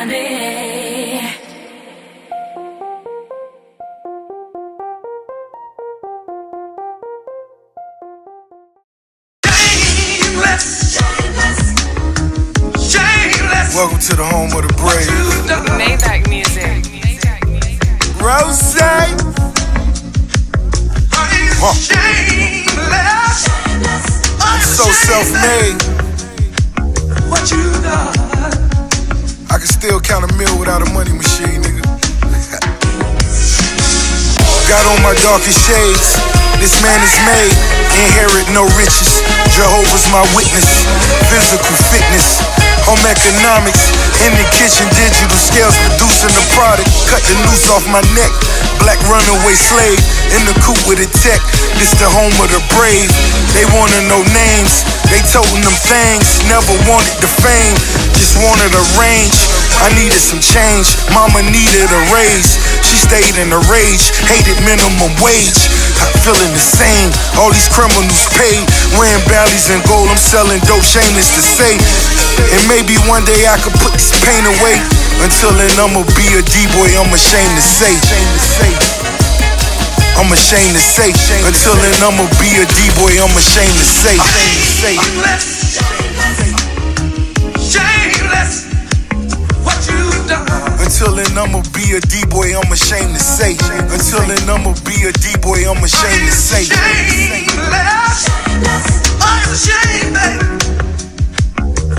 Welcome to the home of the brave. Maybach music. Rose. I'm so self-made. What you done? I can still count a meal without a money machine, nigga. Got on my darkest shades. This man is made. Inherit no riches. Jehovah's my witness. Physical fitness. Home economics. In the kitchen, digital scales producing the product. Cut the noose off my neck. Black runaway slave. In the coop with a tech. This the home of the brave. They wanna know names. They toting them things. Never wanted the fame. Just wanted a range. I needed some change. Mama needed a raise. She stayed in a rage. Hated minimum wage. I'm feeling the same. All these criminals paid. Wearing ballies and gold. I'm selling dope. Shameless to say. And maybe one day I could put this pain away. Until then I'ma be a D-boy. I'm ashamed to say. I'm ashamed to say. Until then I'ma be a D-boy. I'm ashamed to say. Shameless. What you done? Until then I'ma be a D-boy. I'm ashamed to say. Until then I'ma be a D-boy. I'm ashamed to say. Shameless. I'm ashamed, baby.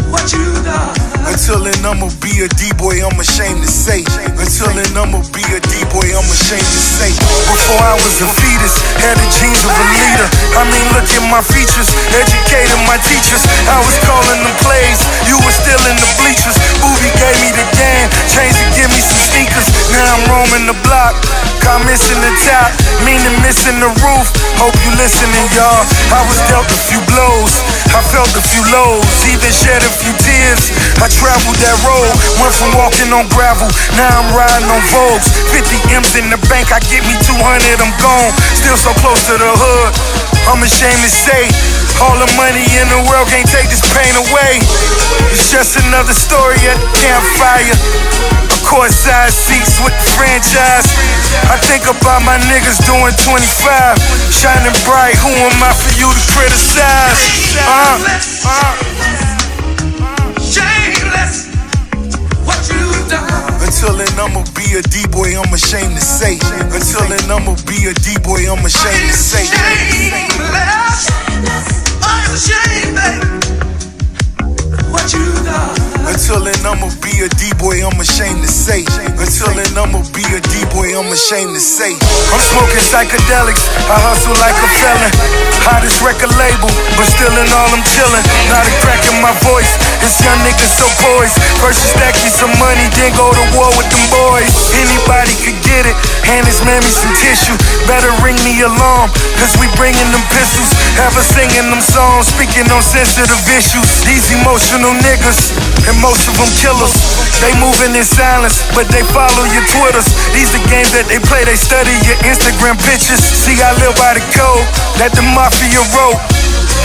What you done? Until then I'ma be a D-boy, I'm ashamed to say. Until then I'ma be a D-boy, I'm ashamed to say. Before I was a fetus, had the genes of a leader. I mean, look at my features, educated my teachers. I was calling them plays, you were still in the bleachers. Booby gave me the game, changed to give me some sneakers. Now I'm roaming the block, got missing the top, meaning missing the roof. Hope you listening, y'all. I was dealt a few blows, I felt a few lows, even shed a few tears. I traveled that road, went from walking on gravel, now I'm riding on Vogues. 50 M's in the bank, I get me 200, I'm gone. Still so close to the hood, I'm ashamed to say. All the money in the world can't take this pain away. It's just another story at the campfire. Courtside seats with the franchise. I think about my niggas doing 25, shining bright. Who am I for you to criticize? Shameless. What you done? Until then I'ma be a D-boy, I'm ashamed to say. Until then I'ma be a D-boy, I'm ashamed to say. Shameless. I'm ashamed, baby. What you done? Until then I'ma be a D-boy, I'm ashamed to say. Until then I'ma be a D-boy, I'm ashamed to say. I'm smoking psychedelics, I hustle like a felon. Hottest record label, but still in all I'm chillin'. Not a crack in my voice, this young nigga so poised. First you stack you some money, then go to war with them boys. Anybody could get it, hand his mammy some tissue. Better ring the alarm, cause we bringing them pistols. Have us singing them songs, speaking on sensitive issues. These emotional niggas, and most of them killers. They moving in silence, but they follow your Twitters. These the games that they play, they study your Instagram pictures. See, I live by the code that the mafia wrote.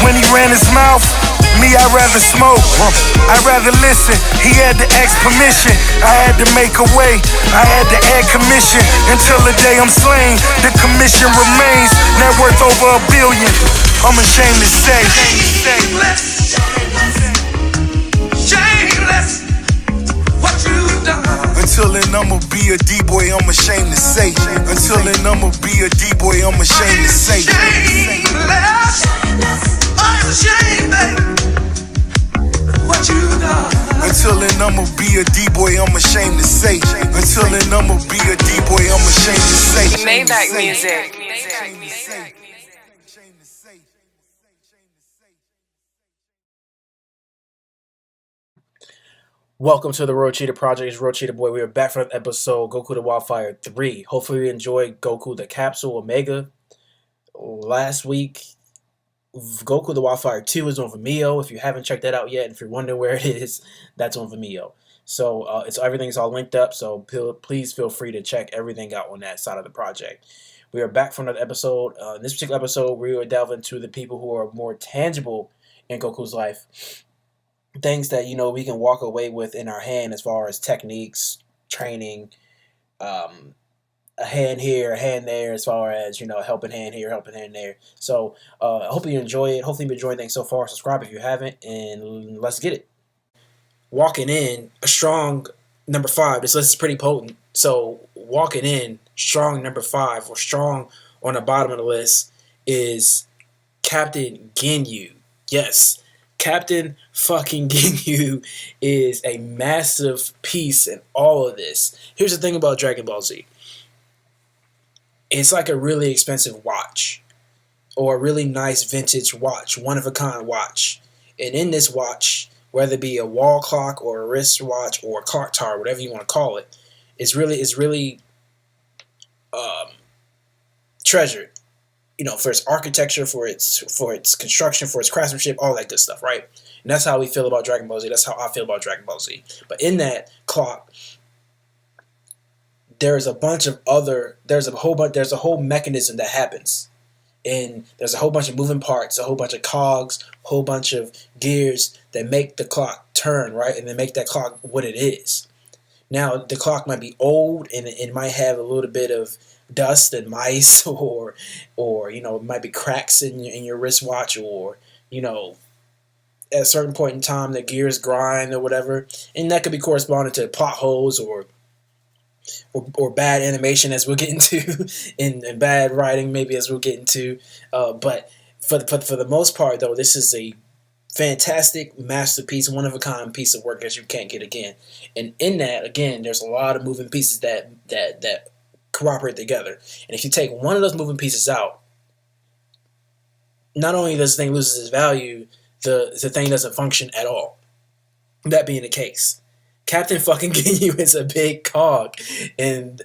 When he ran his mouth, me, I'd rather smoke. I'd rather listen, he had to ask permission. I had to make a way, I had to add commission. Until the day I'm slain, the commission remains. Net worth over $1 billion, I'm ashamed to say. Shameless. What you done? Until then I'ma be a D-boy, I'm ashamed to say. Until then I'ma be a D-boy, I'm ashamed to say. Shameless. I'm ashamed, baby. What you done? Until then I'ma be a D-boy, I'm ashamed to say. Until then I'ma be a D-boy, I'm ashamed to say. Maybach music. Welcome to the Road Cheater Project. It's Road Cheater Boy. We are back for another episode, Goku The Wildfire Iii. Hopefully you enjoyed Goku the Capsule Omega. Last week, Goku The Wildfire II is on Vimeo. If you haven't checked that out yet, and if you're wondering where it is, that's on Vimeo. So everything's all linked up, so please feel free to check everything out on that side of the project. We are back for another episode. In this particular episode, we will delve into the people who are more tangible in Goku's life. things that we can walk away with in our hand as far as techniques, training, um, a hand here, a hand there, as far as helping hand here, helping hand there. So I hope you enjoy it. Hopefully you've enjoying things so far. Subscribe if you haven't, and let's get it. Walking in a strong number 5. This list is pretty potent. So walking in strong number 5, or strong on the bottom of the list, is Captain Ginyu. Yes, Captain fucking Ginyu is a massive piece in all of this. Here's the thing about Dragon Ball Z. It's like a really expensive watch, or a really nice vintage watch, one-of-a-kind watch. And in this watch, whether it be a wall clock or a wrist watch or a clock tower, whatever you want to call it, it's really treasured. For its architecture, for its construction, for its craftsmanship, all that good stuff, right? And that's how we feel about Dragon Ball Z. That's how I feel about Dragon Ball Z. But in that clock, there's a whole mechanism that happens. And there's a whole bunch of moving parts, a whole bunch of cogs, a whole bunch of gears that make the clock turn, right? And then make that clock what it is. Now, the clock might be old, and it might have a little bit of dust and mice, or it might be cracks in your wristwatch, or at a certain point in time the gears grind or whatever, and that could be corresponding to plot holes or bad animation, as we'll get into, and bad writing maybe, as we'll get into. But for the most part, though, this is a fantastic masterpiece, one-of-a-kind piece of work that you can't get again. And in that, again, there's a lot of moving pieces that cooperate together. And if you take one of those moving pieces out, not only does the thing lose its value, the thing doesn't function at all. That being the case, Captain fucking Ginyu is a big cog, and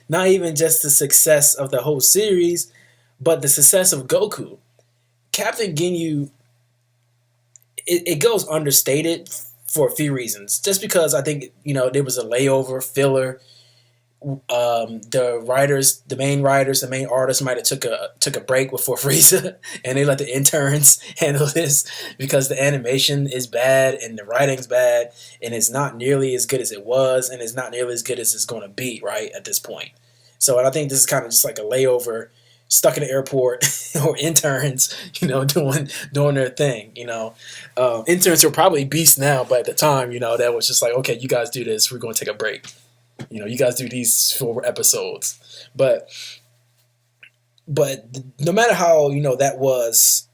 not even just the success of the whole series, but the success of Goku. Captain Ginyu, it goes understated for a few reasons. Just because I think there was a layover filler. The main artists might have took a break before Frieza, and they let the interns handle this, because the animation is bad and the writing's bad, and it's not nearly as good as it was, and it's not nearly as good as it's going to be right at this point. So I think this is kind of just like a layover, stuck in the airport, or interns, doing their thing. Interns are probably beasts now, but at the time, that was just like, okay, you guys do this, we're going to take a break. You guys do these 4 episodes, but no matter how that was,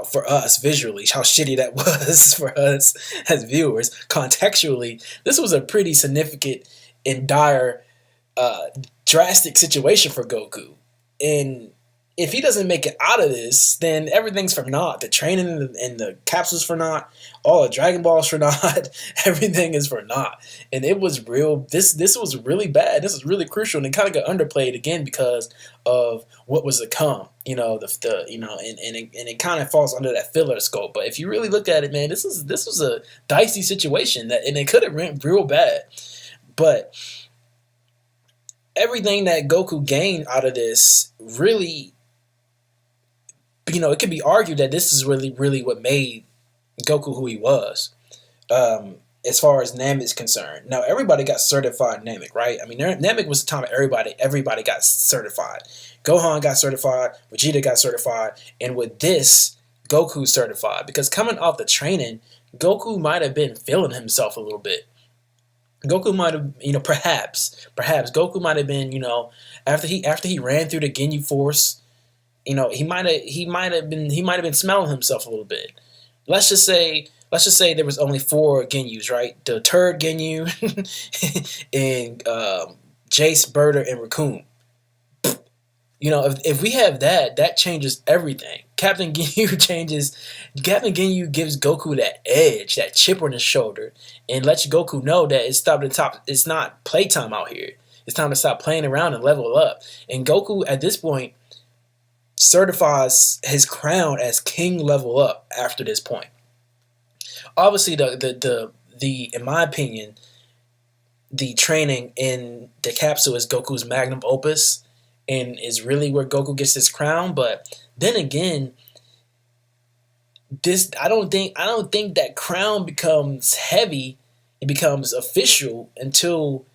for us visually, how shitty that was for us as viewers, contextually, this was a pretty significant and dire, drastic situation for Goku. And if he doesn't make it out of this, then everything's for naught. The training and the capsules for naught. All the Dragon Balls for naught. Everything is for naught. And it was real. This was really bad. This was really crucial, and it kind of got underplayed again because of what was to come. And it kind of falls under that filler scope. But if you really look at it, man, this was a dicey situation and it could have went real bad. But everything that Goku gained out of this really, it could be argued that this is really, really what made Goku who he was, as far as Namek is concerned. Now, everybody got certified Namek, right? I mean, Namek was the time everybody got certified. Gohan got certified, Vegeta got certified, and with this, Goku certified. Because coming off the training, Goku might have been feeling himself a little bit. Goku might have, perhaps Goku might have been, after he ran through the Ginyu Force, he might have been smelling himself a little bit. Let's just say there was only 4 Ginyus, right? The Turd Ginyu and Jace, Berta, and Raccoon. If we have that changes everything. Captain Ginyu gives Goku that edge, that chip on his shoulder, and lets Goku know that it's not playtime out here. It's time to stop playing around and level up. And Goku at this point certifies his crown as king level up after this point. Obviously, the in my opinion, the training in the capsule is Goku's magnum opus, and is really where Goku gets his crown. But then again, this I don't think that crown becomes heavy, it becomes official until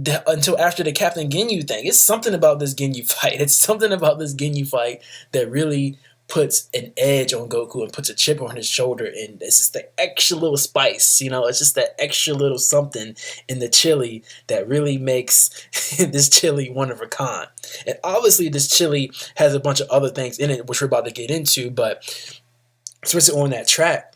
after the Captain Ginyu thing. It's something about this Ginyu fight. It's something about this Ginyu fight that really puts an edge on Goku and puts a chip on his shoulder, and it's just the extra little spice, it's just that extra little something in the chili that really makes this chili one of a kind. And obviously this chili has a bunch of other things in it, which we're about to get into, but especially on that track,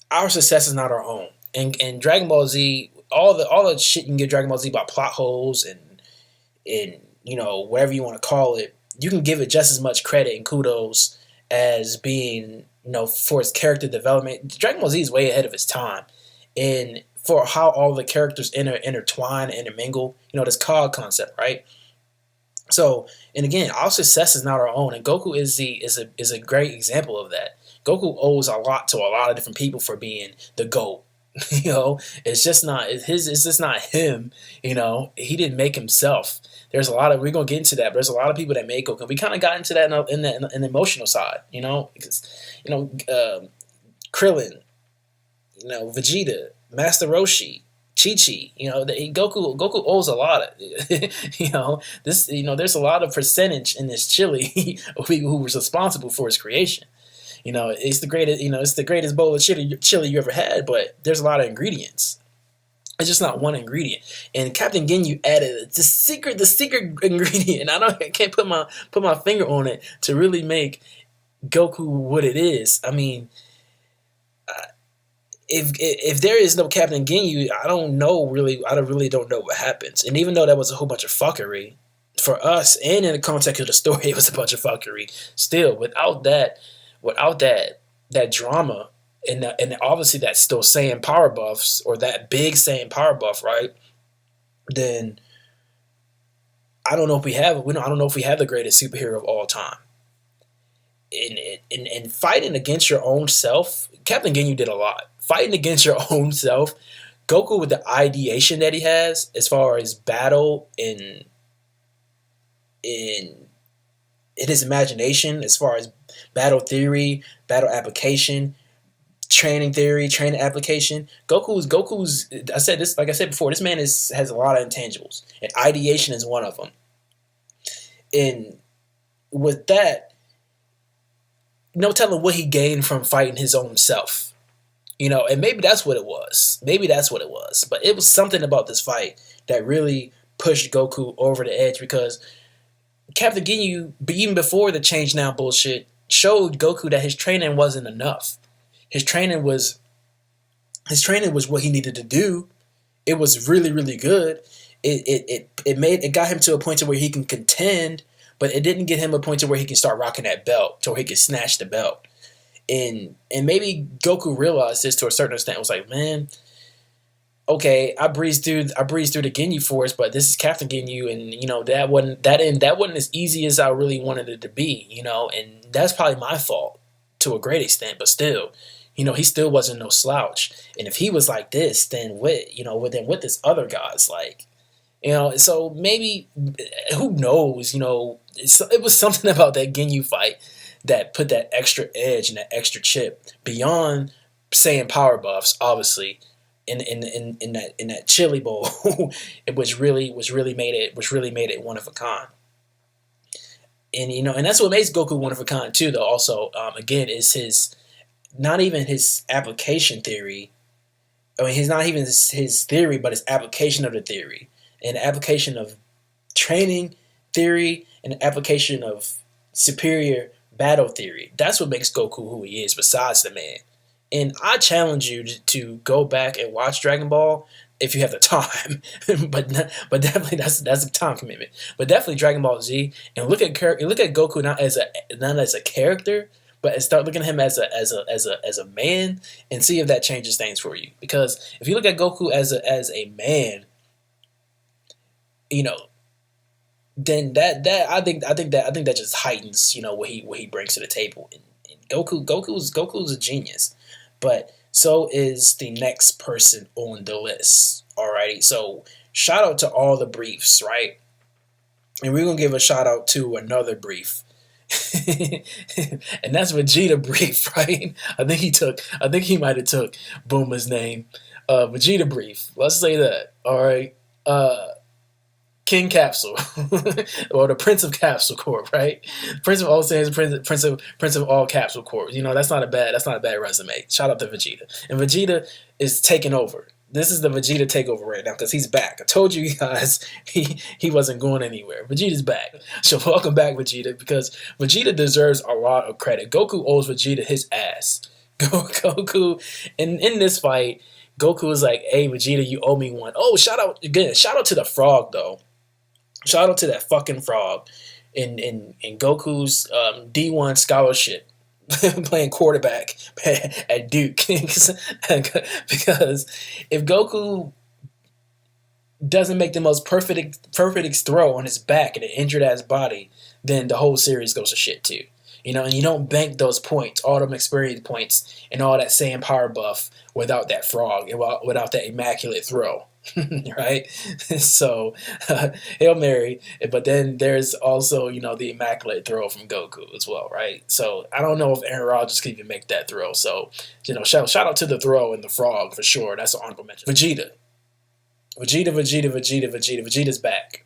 our success is not our own. And Dragon Ball Z, all the shit you can get Dragon Ball Z about plot holes and whatever you want to call it, you can give it just as much credit and kudos as being, for its character development. Dragon Ball Z is way ahead of its time. And for how all the characters intertwine and intermingle, this COG concept, right? So, and again, our success is not our own, and Goku is a great example of that. Goku owes a lot to a lot of different people for being the GOAT. It's just not him. He didn't make himself. There's a lot of, we're gonna get into that, but there's a lot of people that made Goku. We kind of got into that in the emotional side, because Krillin, Vegeta, Master Roshi, Chi-Chi, Goku owes a lot of, there's a lot of percentage in this chili who was responsible for its creation. It's the greatest bowl of chili you ever had, but there's a lot of ingredients. It's just not one ingredient. And Captain Ginyu added the secret ingredient. I can't put my finger on it to really make Goku what it is. I mean, if there is no Captain Ginyu, I really don't know what happens. And even though that was a whole bunch of fuckery for us, and in the context of the story, it was a bunch of fuckery. Still, without that drama, and obviously that still Saiyan power buffs, or that big Saiyan power buff, right? Then I don't know if we have the greatest superhero of all time. In fighting against your own self, Captain Ginyu did a lot. Fighting against your own self, Goku, with the ideation that he has as far as battle in his imagination, as far as battle theory, battle application, training theory, training application. Goku's. I said this, like I said before, this man has a lot of intangibles, and ideation is one of them. And with that, no telling what he gained from fighting his own self. And maybe that's what it was. But it was something about this fight that really pushed Goku over the edge, because Captain Ginyu, even before the change now bullshit, showed Goku that his training wasn't enough. His training was what he needed to do. It was really, really good. It got him to a point to where he can contend, but it didn't get him a point to where he can start rocking that belt, to where he can snatch the belt. And maybe Goku realized this to a certain extent. It was like, man, okay, I breezed through the Ginyu Force, but this is Captain Ginyu, and that wasn't as easy as I really wanted it to be, and that's probably my fault to a great extent, but still, he still wasn't no slouch. And if he was like this, then what this other guy's like, so maybe, who knows, it was something about that Ginyu fight that put that extra edge and that extra chip beyond Saiyan power buffs, obviously, in that chili bowl. It was really made it one of a kind. And and that's what makes Goku one of a kind too, though. Also, again, is his, not even his application theory. I mean, he's not even his theory, but his application of the theory, and the application of training theory, and the application of superior battle theory. That's what makes Goku who he is, besides the man. And I challenge you to go back and watch Dragon Ball if you have the time. but definitely that's a time commitment. But definitely Dragon Ball Z, and look at Goku not as a character, but start looking at him as a man, and see if that changes things for you. Because if you look at Goku as a man, then I think that just heightens what he brings to the table. And Goku's a genius, but so is the next person on the list. Alrighty, so shout out to all the briefs, right? And we're gonna give a shout out to another brief. And that's Vegeta Brief, right? I think he might have took Bulma's name. Vegeta Brief. Let's say that. All right. King Capsule, or the Prince of Capsule Corp, right? Prince of all Saiyans, Prince of all Capsule Corp. You know, that's not a bad resume. Shout out to Vegeta. And Vegeta is taking over. This is the Vegeta takeover right now because he's back. I told you guys he wasn't going anywhere. Vegeta's back. So welcome back, Vegeta, because Vegeta deserves a lot of credit. Goku owes Vegeta his ass. Goku, in this fight, Goku was like, "Hey, Vegeta, you owe me one." Oh, shout out to the frog though. Shout out to that fucking frog in Goku's D1 scholarship, playing quarterback at Duke. Because if Goku doesn't make the most perfect throw on his back in an injured ass body, then the whole series goes to shit too. You know, and you don't bank those points, all them experience points, and all that Saiyan power buff without that frog, without that immaculate throw. Right? So, Hail Mary, but then there's also, you know, the immaculate throw from Goku as well, right? So, I don't know if Aaron Rodgers can even make that throw. So, you know, shout out to the throw and the frog for sure. That's an honorable mention. Vegeta's back.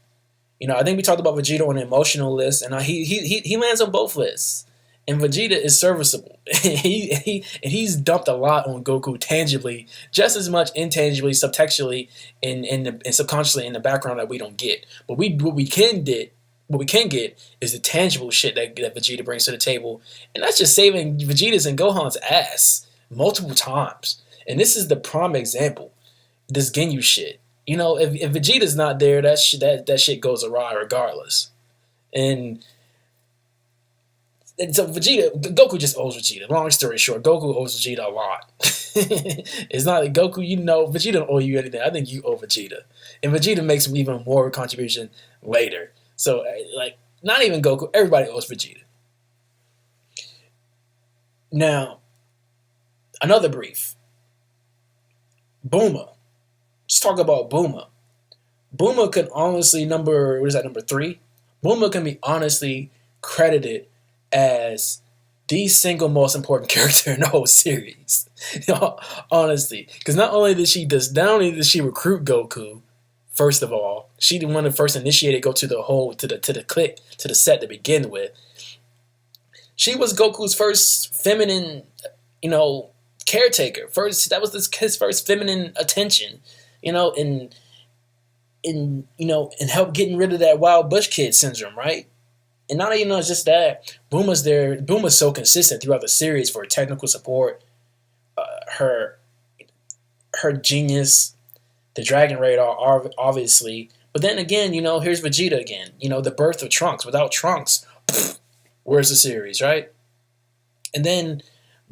You know, I think we talked about Vegeta on the emotional list, and he lands on both lists. And Vegeta is serviceable. He's dumped a lot on Goku tangibly, just as much intangibly, subtextually, and subconsciously in the background that we don't get. But what we can get is the tangible shit that Vegeta brings to the table, and that's just saving Vegeta's and Gohan's ass multiple times. And this is the prime example. This Ginyu shit. You know, if Vegeta's not there, that shit goes awry regardless. And so Goku just owes Vegeta. Long story short, Goku owes Vegeta a lot. It's not like Goku, you know, Vegeta don't owe you anything. I think you owe Vegeta. And Vegeta makes even more contribution later. So, like, not even Goku, everybody owes Vegeta. Now, another brief. Bulma. Let's talk about Bulma. Bulma can honestly, number 3? Bulma can be honestly credited as the single most important character in the whole series. Honestly. Because not only did she recruit Goku, first of all, she the one that first initiated go to the clique, to the set to begin with. She was Goku's first feminine, you know, caretaker. That was his first feminine attention, you know, and help getting rid of that wild bush kid syndrome, right? And not even just that, Bulma's there. Bulma's so consistent throughout the series for technical support, her genius, the Dragon Radar, obviously. But then again, you know, here's Vegeta again. You know, the birth of Trunks. Without Trunks, where's the series, right? And then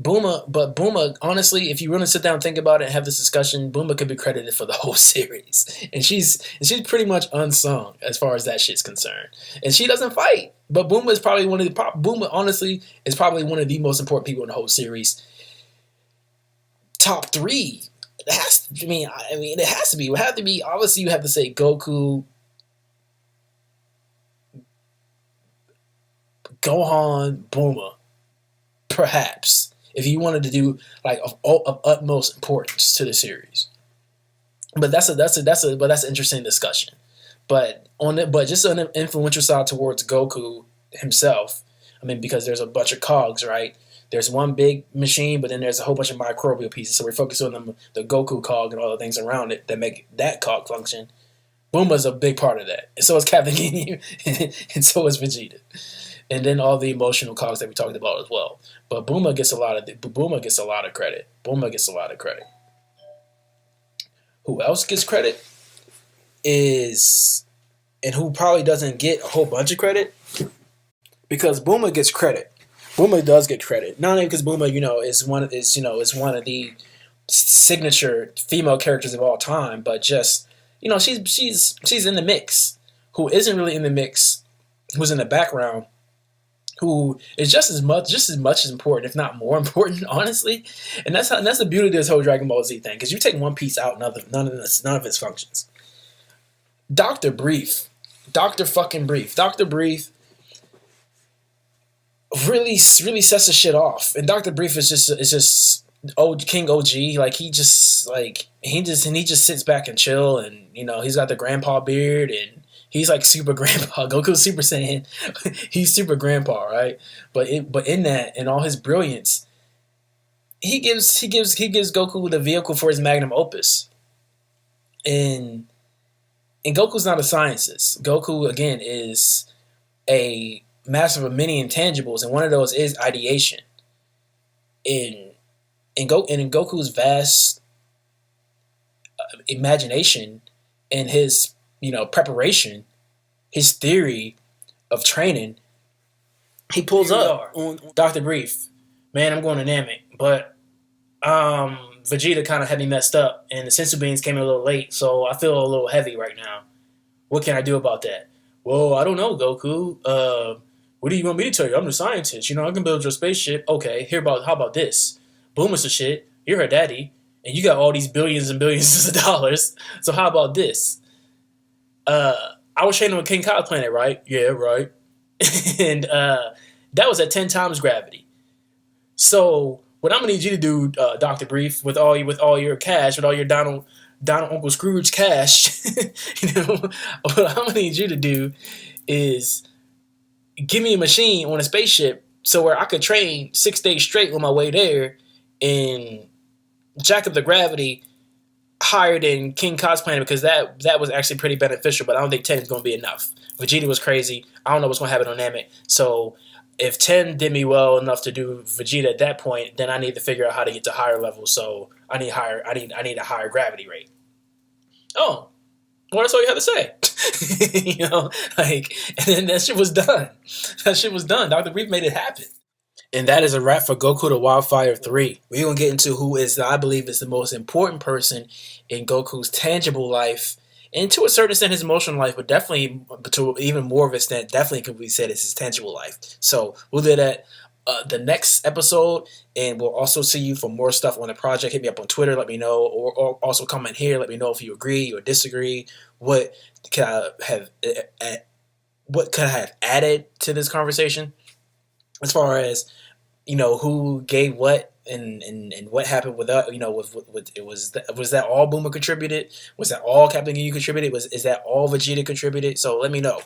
Bulma, honestly, if you really sit down and think about it and have this discussion, Bulma could be credited for the whole series. And she's pretty much unsung as far as that shit's concerned. And she doesn't fight. But Bulma is probably Bulma, honestly, is probably one of the most important people in the whole series. Top 3. It has to be. It has to be. It would have to be. Obviously, you have to say Goku, Gohan, Bulma, perhaps, if you wanted to do like of utmost importance to the series. But that's an interesting discussion. But just on the influential side towards Goku himself, I mean, because there's a bunch of cogs, right? There's one big machine, but then there's a whole bunch of microbial pieces. So we're focused on the Goku cog and all the things around it that make that cog function. Bulma's a big part of that. And so is Captain Ginyu, and so is Vegeta. And then all the emotional cogs that we talked about as well. But Bulma gets a lot of credit. Who else gets credit and who probably doesn't get a whole bunch of credit, because Bulma gets credit. Bulma does get credit. Not only because Bulma, you know, is one of the signature female characters of all time, but just, you know, she's in the mix. Who isn't really in the mix, who's in the background, who is just as much as important, if not more important, honestly. And that's the beauty of this whole Dragon Ball Z thing, because you take one piece out, none of its functions. Dr. Brief. really sets the shit off. And Dr. Brief is just old King OG. Like he just sits back and chill, and he's got the grandpa beard, and he's like super grandpa. Goku's Super Saiyan. He's super grandpa, right? But in that, in all his brilliance, he gives Goku the vehicle for his magnum opus. And Goku's not a scientist. Goku again is a master of many intangibles, and one of those is ideation. In Goku's vast imagination and his preparation, his theory of training, he pulls up on Dr. Brief. Man, I'm going to Namek, but Vegeta kind of had me messed up, and the sensu beans came in a little late, so I feel a little heavy right now. What can I do about that? Well, I don't know, Goku. What do you want me to tell you? I'm the scientist. I can build your spaceship. Okay, how about this? Boom is the shit. You're her daddy, and you got all these billions and billions of dollars. So how about this? I was training with King Cod Planet, right? Yeah, right. And that was at 10 times gravity. So what I'm gonna need you to do, Dr. Brief, with all your cash, with all your Donald Uncle Scrooge cash, what I'm gonna need you to do is give me a machine on a spaceship so where I could train 6 days straight on my way there and jack up the gravity higher than King Cod's planet, because that was actually pretty beneficial, but I don't think 10 is going to be enough. Vegeta was crazy. I don't know what's going to happen on Namek. So if 10 did me well enough to do Vegeta at that point, then I need to figure out how to get to higher levels. So I need a higher gravity rate. Oh, well, that's all you have to say. And then that shit was done. Dr. Brief made it happen. And that is a wrap for Goku The Wildfire Iii. We're going to get into who I believe is the most important person in Goku's tangible life, and to a certain extent his emotional life, but definitely to even more of an extent, definitely could be said it's his tangible life. So we'll do that the next episode, and we'll also see you for more stuff on the project. Hit me up on Twitter, let me know, or also comment here, let me know if you agree or disagree. What could I have added to this conversation as far as who gave what and what happened with us, was that all Boomer contributed? Was that all Captain Ginyu contributed? Is that all Vegeta contributed? So let me know,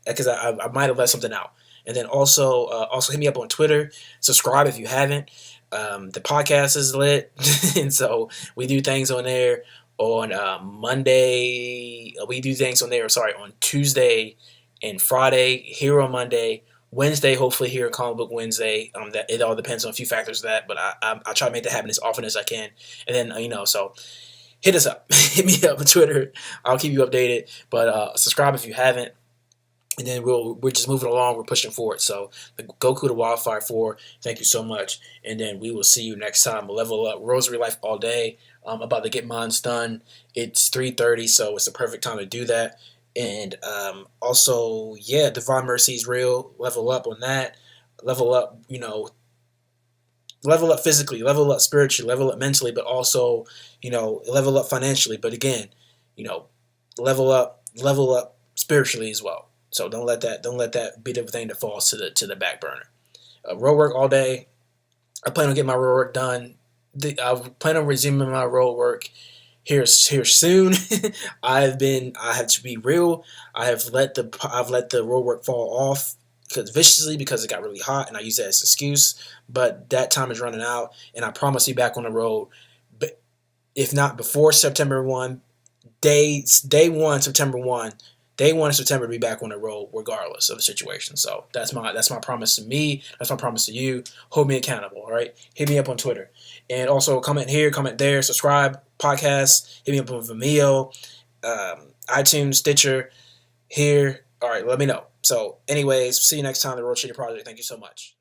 because I might have left something out. And then also hit me up on Twitter. Subscribe if you haven't. The podcast is lit, and so we do things on there on Monday. We do things on there. Sorry, on Tuesday and Friday. Here on Monday. Wednesday, hopefully here, Comic Book Wednesday. That it all depends on a few factors of that, but I try to make that happen as often as I can. And then so hit us up, hit me up on Twitter. I'll keep you updated. But subscribe if you haven't. And then we're just moving along. We're pushing forward. So the Goku The Wildfire 4. Thank you so much. And then we will see you next time. Level up Rosary Life all day. I'm about to get mine done. It's 3:30, so it's the perfect time to do that. And also, Divine Mercy is real. Level up on that. Level up, level up physically, level up spiritually, level up mentally, but also, level up financially. But again, level up spiritually as well. So don't let that be the thing that falls to the back burner. Road work all day. I plan on getting my road work done. I plan on resuming my road work here soon. I have to be real. I've let the road work fall off viciously because it got really hot, and I use that as an excuse. But that time is running out, and I promise to be back on the road. But if not before September 1, day 1, September 1. Day 1 of September, be back on the road regardless of the situation. So that's my promise to me. That's my promise to you. Hold me accountable, all right? Hit me up on Twitter. And also comment here, comment there, subscribe, podcast. Hit me up on Vimeo, iTunes, Stitcher, here. All right, let me know. So anyways, see you next time, the Road Shitty Project. Thank you so much.